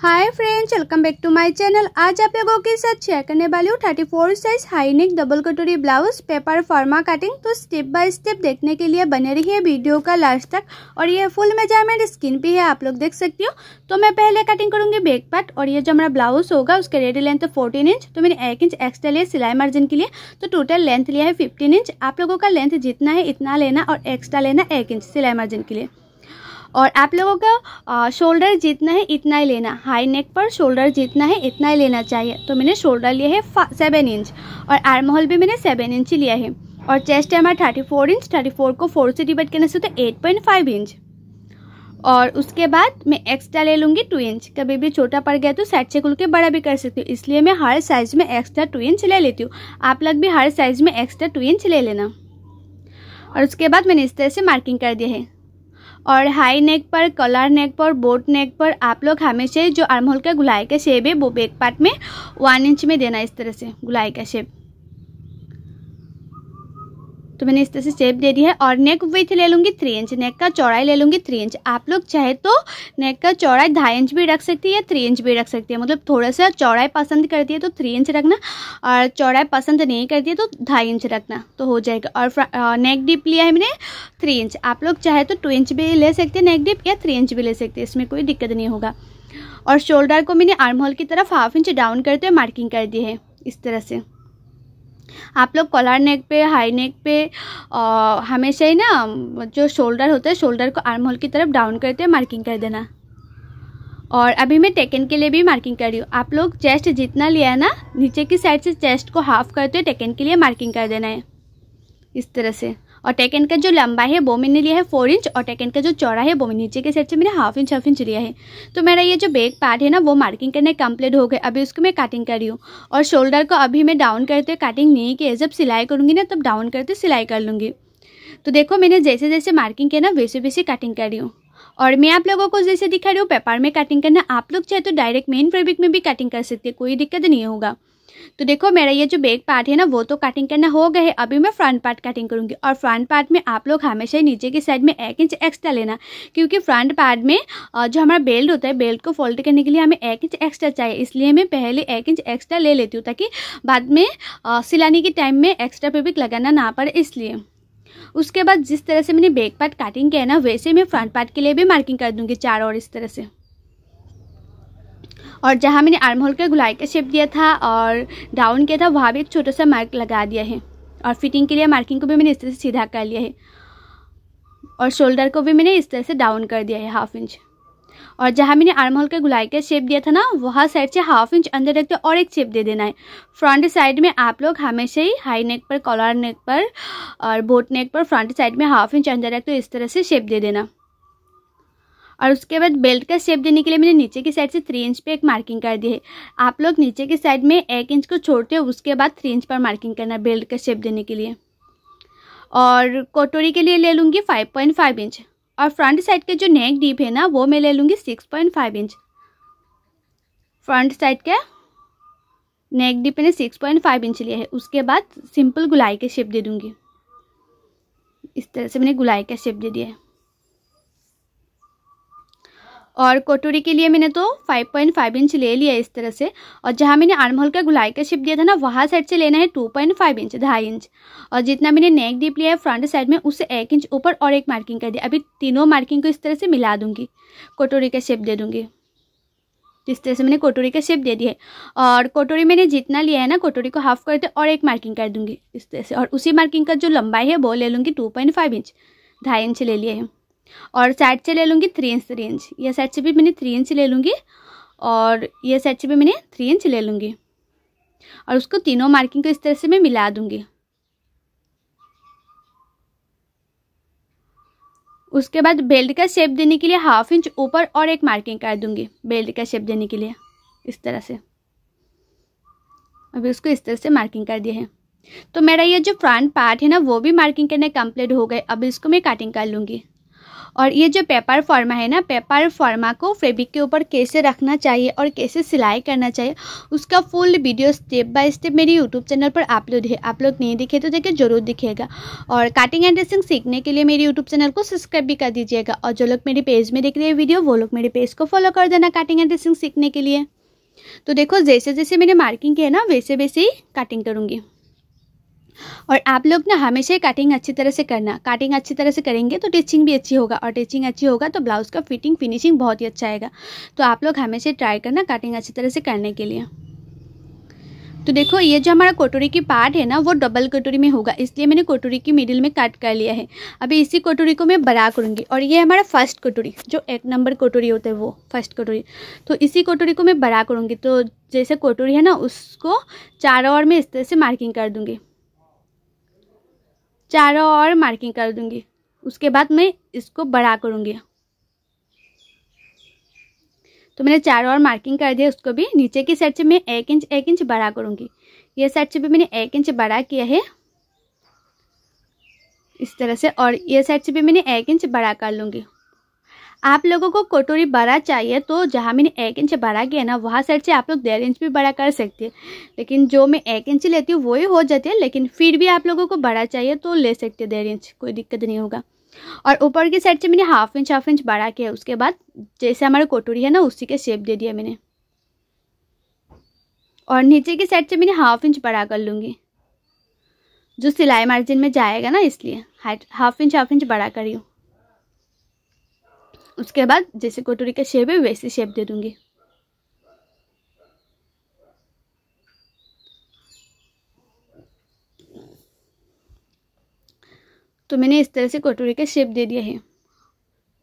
Hi friends, welcome back to my channel. आज आप लोगों के साथ शेयर करने वाली हूँ 34 साइज हाई नेक डबल कटोरी ब्लाउज पेपर फॉर्मा कटिंग। तो स्टेप बाय स्टेप देखने के लिए बने रहिए वीडियो का लास्ट तक। और ये फुल मेजरमेंट स्क्रीन पे है, आप लोग देख सकती हो। तो मैं पहले कटिंग करूंगी बैक पार्ट, और ये जो हमारा ब्लाउज होगा उसका रेडी लेंथ 14 इंच। तो मैंने 1 इंच एक्स्ट्रा लिया सिलाई मार्जिन के लिए, तो टोटल लेंथ लिया है 15 इंच। आप लोगों का लेंथ जितना है इतना लेना और एक्स्ट्रा लेना 1 इंच सिलाई मार्जिन के लिए। और आप लोगों का शोल्डर जितना है इतना ही लेना, हाई नेक पर शोल्डर जितना है इतना ही लेना चाहिए। तो मैंने शोल्डर लिया है 7 इंच और आर्म होल भी मैंने 7 इंच ही लिया है। और चेस्ट है हमारा 34 इंच, 34 को 4 से डिवाइड करने से तो 8.5 इंच। और उसके बाद मैं एक्स्ट्रा ले लूँगी 2 इंच। कभी भी छोटा पड़ गया तो साइड से खुल के बड़ा भी कर सकती हूँ, इसलिए मैं हर साइज में एक्स्ट्रा 2 इंच ले लेती हूँ। आप लोग भी हर साइज में एक्स्ट्रा 2 इंच ले लेना। और उसके बाद मैंने इस तरह से मार्किंग कर दिया है। और हाई नेक पर, कॉलर नेक पर, बोट नेक पर आप लोग हमेशा जो आर्म होल का गुलाई का शेप है वो बैक पार्ट में 1 इंच में देना, इस तरह से गुलाई का शेप। तो मैंने इस तरह से शेप दे दी है। और नेक विड्थ ले लूँगी 3 इंच, नेक का चौड़ाई ले लूँगी 3 इंच। आप लोग चाहे तो नेक का चौड़ाई 2.5 इंच भी रख सकती है या 3 इंच भी रख सकती है। मतलब थोड़ा सा चौड़ाई पसंद करती है तो 3 इंच रखना, और चौड़ाई पसंद नहीं करती है तो 2.5 इंच रखना तो हो जाएगा। और नेक डिप लिया है मैंने 3 इंच। आप लोग चाहे तो 2 इंच भी ले सकते हैं नेक डिप, या 3 इंच भी ले सकते हैं, इसमें कोई दिक्कत नहीं होगा। और शोल्डर को मैंने आर्म होल की तरफ 1/2 इंच डाउन करते हुए मार्किंग कर दी है इस तरह से। आप लोग कॉलर नेक पे, हाई नेक पे हमेशा ही ना जो शोल्डर होता है शोल्डर को आर्म होल की तरफ डाउन करते हुए मार्किंग कर देना। और अभी मैं टेकन के लिए भी मार्किंग कर रही हूँ। आप लोग चेस्ट जितना लिया है ना, नीचे की साइड से चेस्ट को हाफ करते हुए टेकन के लिए मार्किंग कर देना है इस तरह से। और टेकन का जो लंबाई है वो मैंने लिया है 4 इंच, और टेकन का जो चौड़ा है वो नीचे के साइड से मैंने 1/2 इंच लिया है। तो मेरा ये जो बैक पार्ट है ना वो मार्किंग करने कंप्लीट हो गए। अभी उसको मैं कटिंग कर रही हूँ। और शोल्डर को अभी मैं डाउन करते हुए कटिंग नहीं की है, जब सिलाई करूँगी ना तब डाउन करते सिलाई कर लूँगी। तो देखो मैंने जैसे जैसे मार्किंग किया ना वैसे वैसे कटिंग कर रही हूँ। और मैं आप लोगों को जैसे दिखा रही हूँ पेपर में कटिंग करना, आप लोग चाहे तो डायरेक्ट मेन फैब्रिक में भी कटिंग कर सकते हैं, कोई दिक्कत नहीं होगा। तो देखो मेरा ये जो बैक पार्ट है ना वो तो कटिंग करना हो गया है। अभी मैं फ्रंट पार्ट कटिंग करूंगी। और फ्रंट पार्ट में आप लोग हमेशा ही नीचे की साइड में 1 इंच एक्स्ट्रा लेना, क्योंकि फ्रंट पार्ट में जो हमारा बेल्ट होता है बेल्ट को फोल्ड करने के लिए हमें 1 इंच एक्स्ट्रा चाहिए। इसलिए मैं पहले 1 इंच एक्स्ट्रा ले लेती हूँ, ताकि बाद में सिलाने के टाइम में एक्स्ट्रा फैब्रिक लगाना ना पड़े, इसलिए। उसके बाद जिस तरह से मैंने बैक पार्ट कटिंग किया ना वैसे मैं फ्रंट पार्ट के लिए भी मार्किंग कर दूंगी 4 और इस तरह से। और जहाँ मैंने आर्म होल का गुलाई का शेप दिया था और डाउन किया था वहाँ भी एक छोटा सा मार्क लगा दिया है। और फिटिंग के लिए मार्किंग को भी मैंने इस तरह से सीधा कर लिया है। और शोल्डर को भी मैंने इस तरह से डाउन कर दिया है 1/2 इंच। और जहाँ मैंने आर्म होल का गुलाई का शेप दिया था ना वहाँ साइड से 1/2 इंच अंदर रखते और एक शेप दे देना है। फ्रंट साइड में आप लोग हमेशा ही हाई नेक पर, कॉलर नेक पर और बोट नेक पर फ्रंट साइड में 1/2 इंच अंदर रखते इस तरह से शेप दे देना। और उसके बाद बेल्ट का शेप देने के लिए मैंने नीचे की साइड से 3 इंच पे एक मार्किंग कर दी है। आप लोग नीचे की साइड में 1 इंच को छोड़ते हो, उसके बाद 3 इंच पर मार्किंग करना बेल्ट का शेप देने के लिए। और कटोरी के लिए ले लूँगी 5.5 इंच। और फ्रंट साइड के जो नेक डीप है ना वो मैं ले लूँगी 6.5 इंच। फ्रंट साइड का नेक डीप मैंने 6.5 इंच लिया है। उसके बाद सिंपल गुलाई का शेप दे दूँगी, इस तरह से मैंने गुलाई का शेप दे दिया है। और कटोरी के लिए मैंने तो 5.5 इंच ले लिया इस तरह से। और जहाँ मैंने आर्म होल का गुलाई का शेप दिया था ना वहाँ साइड से लेना है 2.5 इंच, 2.5 इंच। और जितना मैंने नेक डीप लिया है फ्रंट साइड में उससे 1 इंच ऊपर और एक मार्किंग कर दी। अभी तीनों मार्किंग को इस तरह से मिला दूंगी, कटोरी का शेप दे दूंगी। इस तरह से मैंने कटोरी का शेप दे दिया है। और कटोरी मैंने जितना लिया है ना कटोरी को हाफ करते और एक मार्किंग कर दूंगी इस तरह से। और उसी मार्किंग का जो लंबाई है वो ले लूँगी 2.5 इंच, 2.5 इंच ले लिया है। और साइड से ले लूँगी 3 इंच, ये साइड से भी मैंने 3 इंच ले लूँगी, और ये साइड से भी मैंने 3 इंच ले लूँगी। और उसको तीनों मार्किंग को इस तरह से मैं मिला दूँगी। उसके बाद बेल्ट का शेप देने के लिए 1/2 इंच ऊपर और एक मार्किंग कर दूँगी बेल्ट का शेप देने के लिए इस तरह से। अभी उसको इस तरह से मार्किंग कर दिया है। तो मेरा ये जो फ्रंट पार्ट है ना वो भी मार्किंग करने कंप्लीट हो गए। अब इसको मैं कटिंग कर लूँगी। और ये जो पेपर फॉर्मा है ना, पेपर फॉर्मा को फैब्रिक के ऊपर कैसे रखना चाहिए और कैसे सिलाई करना चाहिए उसका full video step by step मेरे यूट्यूब चैनल पर अपलोड है। आप लोग नहीं दिखे तो देखिए जरूर दिखेगा। और कटिंग एंड ड्रेसिंग सीखने के लिए मेरे यूट्यूब चैनल को सब्सक्राइब भी कर दीजिएगा। और जो लोग मेरे पेज में देख रहे हैं वीडियो वो लोग मेरे पेज को फॉलो कर देना कटिंग एंड ड्रेसिंग सीखने के लिए। तो देखो जैसे जैसे मैंने मार्किंग किया ना वैसे वैसे ही कटिंग करूँगी। और आप लोग ना हमेशा कटिंग अच्छी तरह से करना। कटिंग अच्छी तरह से करेंगे तो टिचिंग भी अच्छी होगा, और टिचिंग अच्छी होगा तो ब्लाउज़ का फिटिंग फिनिशिंग बहुत ही अच्छा आएगा। तो आप लोग हमेशा ट्राई करना कटिंग अच्छी तरह से करने के लिए। तो देखो ये जो हमारा कटोरी की पार्ट है ना वो डबल कटोरी में होगा, इसलिए मैंने कटोरी की मिडिल में कट कर लिया है। अभी इसी कटोरी को मैं बड़ा करूँगी। और ये हमारा फर्स्ट कटोरी जो 1 नंबर कटोरी होता है वो फर्स्ट कटोरी, तो इसी कटोरी को मैं बड़ा करूँगी। तो जैसे कटोरी है ना उसको चारों ओर में इस तरह से मार्किंग कर दूँगी, चारों ओर मार्किंग कर दूँगी। उसके बाद मैं इसको बड़ा करूँगी। तो मैंने चारों ओर मार्किंग कर दिया। उसको भी नीचे की साइड से मैं 1 इंच बड़ा करूँगी। ये साइड से भी मैंने 1 इंच बड़ा किया है इस तरह से, और ये साइड से भी मैंने 1 इंच बड़ा कर लूँगी। आप लोगों को कटोरी बड़ा चाहिए तो जहाँ मैंने 1 इंच बड़ा किया ना वहाँ साइड से आप लोग 1.5 इंच भी बड़ा कर सकते हैं, लेकिन जो मैं 1 इंच लेती हूँ वही हो जाती है। लेकिन फिर भी आप लोगों को बड़ा चाहिए तो ले सकते हैं 1.5 इंच, कोई दिक्कत नहीं होगा। और ऊपर की साइड से मैंने हाफ इंच बड़ा किया। उसके बाद जैसे हमारा कटोरी है ना उसी के शेप दे दिया मैंने। और नीचे की साइड से मैंने हाफ इंच बड़ा कर लूँगी, जो सिलाई मार्जिन में जाएगा ना, इसलिए हाफ इंच बड़ा करी हूँ। उसके बाद जैसे कटोरी का शेप है वैसे शेप दे दूँगी। तो मैंने इस तरह से कटोरी का शेप दे दिया है।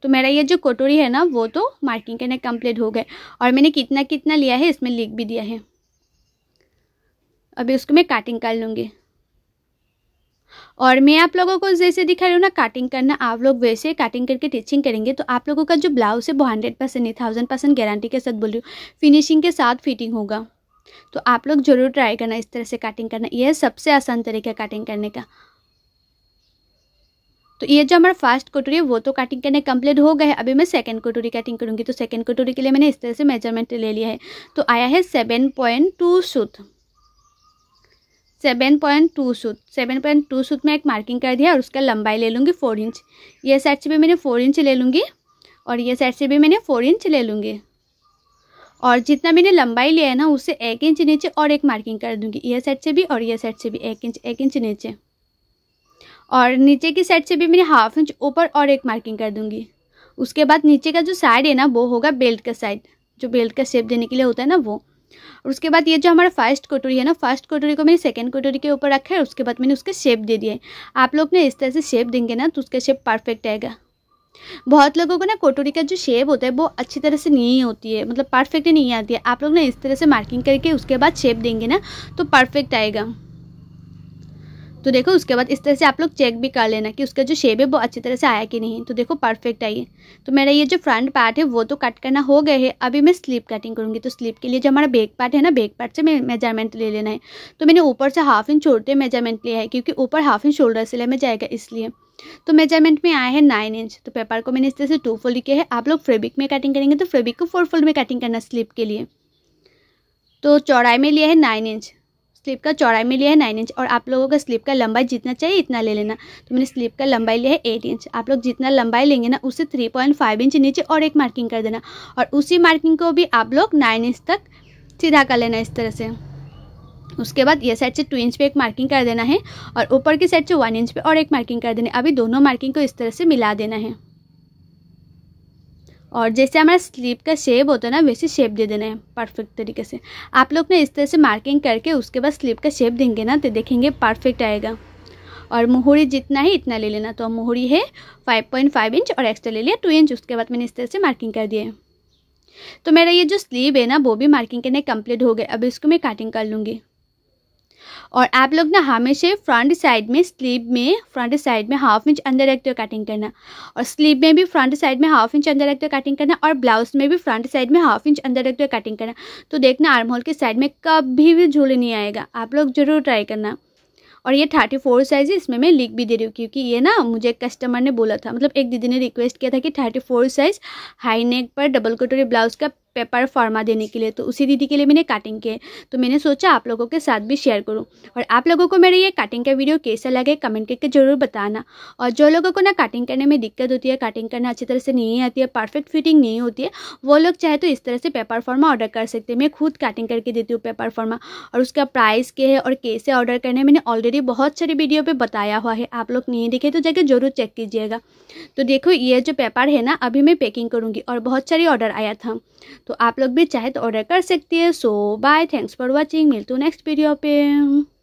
तो मेरा ये जो कटोरी है ना वो तो मार्किंग करने कंप्लीट हो गए। और मैंने कितना कितना लिया है इसमें लिख भी दिया है। अभी उसको मैं कटिंग कर लूँगी। और मैं आप लोगों को जैसे दिखा रही हूँ ना कटिंग करना, आप लोग वैसे कटिंग करके टिचिंग करेंगे तो आप लोगों का जो ब्लाउज है वो 100% नहीं 1000% गारंटी के साथ बोल रही हूँ फिनिशिंग के साथ फिटिंग होगा। तो आप लोग ज़रूर ट्राई करना इस तरह से कटिंग करना। यह सबसे आसान तरीका है कटिंग करने का। तो ये जो हमारा फर्स्ट कटोरी है वो तो कटिंग करने कंप्लीट हो गए। अभी मैं सेकंड कटोरी कटिंग करूँगी। तो सेकंड कटोरी के लिए मैंने इस तरह से मेजरमेंट ले लिया है। तो आया है 7.2 सूत, 7.2 सूत। 7.2 सूत में एक मार्किंग कर दिया। और उसका लंबाई ले लूँगी 4 इंच। ये साइड से भी मैंने 4 इंच ले लूँगी और ये साइड से भी मैंने 4 इंच ले लूँगी। और जितना मैंने लंबाई लिया है ना उससे 1 इंच नीचे और एक मार्किंग कर दूँगी। ये साइड से भी और ये साइड से भी 1 इंच नीचे। और नीचे की साइड से भी मैंने हाफ इंच ऊपर और एक मार्किंग कर दूँगी। उसके बाद नीचे का जो साइड है ना वो होगा बेल्ट का साइड, जो बेल्ट का शेप देने के लिए होता है ना वो। और उसके बाद ये जो हमारा फर्स्ट कटोरी है ना, फर्स्ट कटोरी को मैंने सेकंड कटोरी के ऊपर रखा है। उसके बाद मैंने उसके शेप दे दिया है। आप लोग ने इस तरह से शेप देंगे ना तो उसका शेप परफेक्ट आएगा। बहुत लोगों को ना कटोरी का जो शेप होता है वो अच्छी तरह से नहीं होती है, मतलब परफेक्ट नहीं आती है। आप लोग ना इस तरह से मार्किंग करके उसके बाद शेप देंगे ना तो परफेक्ट आएगा। तो देखो उसके बाद इस तरह से आप लोग चेक भी कर लेना कि उसका जो शेप है वो अच्छी तरह से आया कि नहीं। तो देखो परफेक्ट आई है। तो मेरा ये जो फ्रंट पार्ट है वो तो कट करना हो गए है। अभी मैं स्लीव कटिंग करूँगी। तो स्लीव के लिए जो हमारा बैक पार्ट है ना, बैक पार्ट से मेजरमेंट ले लेना है। तो मैंने ऊपर से हाफ इंच छोड़ते मेजरमेंट लिया है, क्योंकि ऊपर हाफ इंच शोल्डर सिलाई में जाएगा इसलिए। तो मेजरमेंट में आया है 9 इंच। तो पेपर को मैंने इस तरह से 2 फोल्ड किया है। आप लोग फैब्रिक में कटिंग करेंगे तो फैब्रिक को 4 फोल्ड में कटिंग करना स्लीव के लिए। तो चौड़ाई में लिया है 9 इंच, स्लीव का चौड़ाई में लिया है 9 इंच। और आप लोगों का स्लीव का लंबाई जितना चाहिए इतना ले लेना। तो मैंने स्लीव का लंबाई लिया है 8 इंच। आप लोग जितना लंबाई लेंगे ना उससे 3.5 इंच नीचे और एक मार्किंग कर देना। और उसी मार्किंग को भी आप लोग 9 इंच तक सीधा कर लेना इस तरह से। उसके बाद ये साइड से 2 इंच पे एक मार्किंग कर देना है और ऊपर की साइड से 1 इंच पे और एक मार्किंग कर देना है। अभी दोनों मार्किंग को इस तरह से मिला देना है। और जैसे हमारा स्लीव का शेप होता है ना वैसे शेप दे देना है परफेक्ट तरीके से। आप लोग ने इस तरह से मार्किंग करके उसके बाद स्लीव का शेप देंगे ना तो देखेंगे परफेक्ट आएगा। और मोहरी जितना है इतना ले लेना। तो मोहरी है 5.5 इंच और एक्स्ट्रा ले लिया 2 इंच। उसके बाद मैंने इस तरह से मार्किंग कर दिया है। तो मेरा ये जो स्लीव है ना वो भी मार्किंग करने कंप्लीट हो गए। अभी इसको मैं कटिंग कर लूँगी। और आप लोग ना हमेशा फ्रंट साइड में स्लीव में फ्रंट साइड में हाफ इंच अंदर रखते हुए कटिंग करना। और स्लीव में भी फ्रंट साइड में हाफ इंच अंदर रखते हुए कटिंग करना। और ब्लाउज में भी फ्रंट साइड में हाफ इंच अंदर रखते हुए कटिंग करना। तो देखना आर्म होल के साइड में कभी भी झूल नहीं आएगा। आप लोग जरूर ट्राई करना। और ये 34 साइज़ है, इसमें मैं लिख भी दे रही हूँ क्योंकि ये ना मुझे एक कस्टमर ने बोला था, मतलब एक दीदी ने रिक्वेस्ट किया था कि 34 साइज़ हाई नेक पर डबल कटोरी ब्लाउज़ का पेपर फॉर्मा देने के लिए, तो उसी दीदी के लिए मैंने कटिंग किए। तो मैंने सोचा आप लोगों के साथ भी शेयर करूं। और आप लोगों को मेरे ये कटिंग का वीडियो कैसा लगे कमेंट करके ज़रूर बताना। और जो लोगों को ना कटिंग करने में दिक्कत होती है, कटिंग करना अच्छी तरह से नहीं आती है, परफेक्ट फिटिंग नहीं होती है, वो लोग चाहे तो इस तरह से पेपर फॉर्मा ऑर्डर कर सकते हैं। मैं खुद कटिंग करके देती हूँ पेपर फॉर्मा, और उसका प्राइस क्या है और कैसे ऑर्डर करना है मैंने ऑलरेडी बहुत सारी वीडियो पर बताया हुआ है। आप लोग नहीं देखे तो जाकर जरूर चेक कीजिएगा। तो देखो ये जो पेपर है ना, अभी मैं पैकिंग करूँगी और बहुत सारी ऑर्डर आया था, तो आप लोग भी चाहे तो ऑर्डर कर सकती है। सो बाय, थैंक्स फॉर वॉचिंग, मिलते हैं नेक्स्ट वीडियो पे।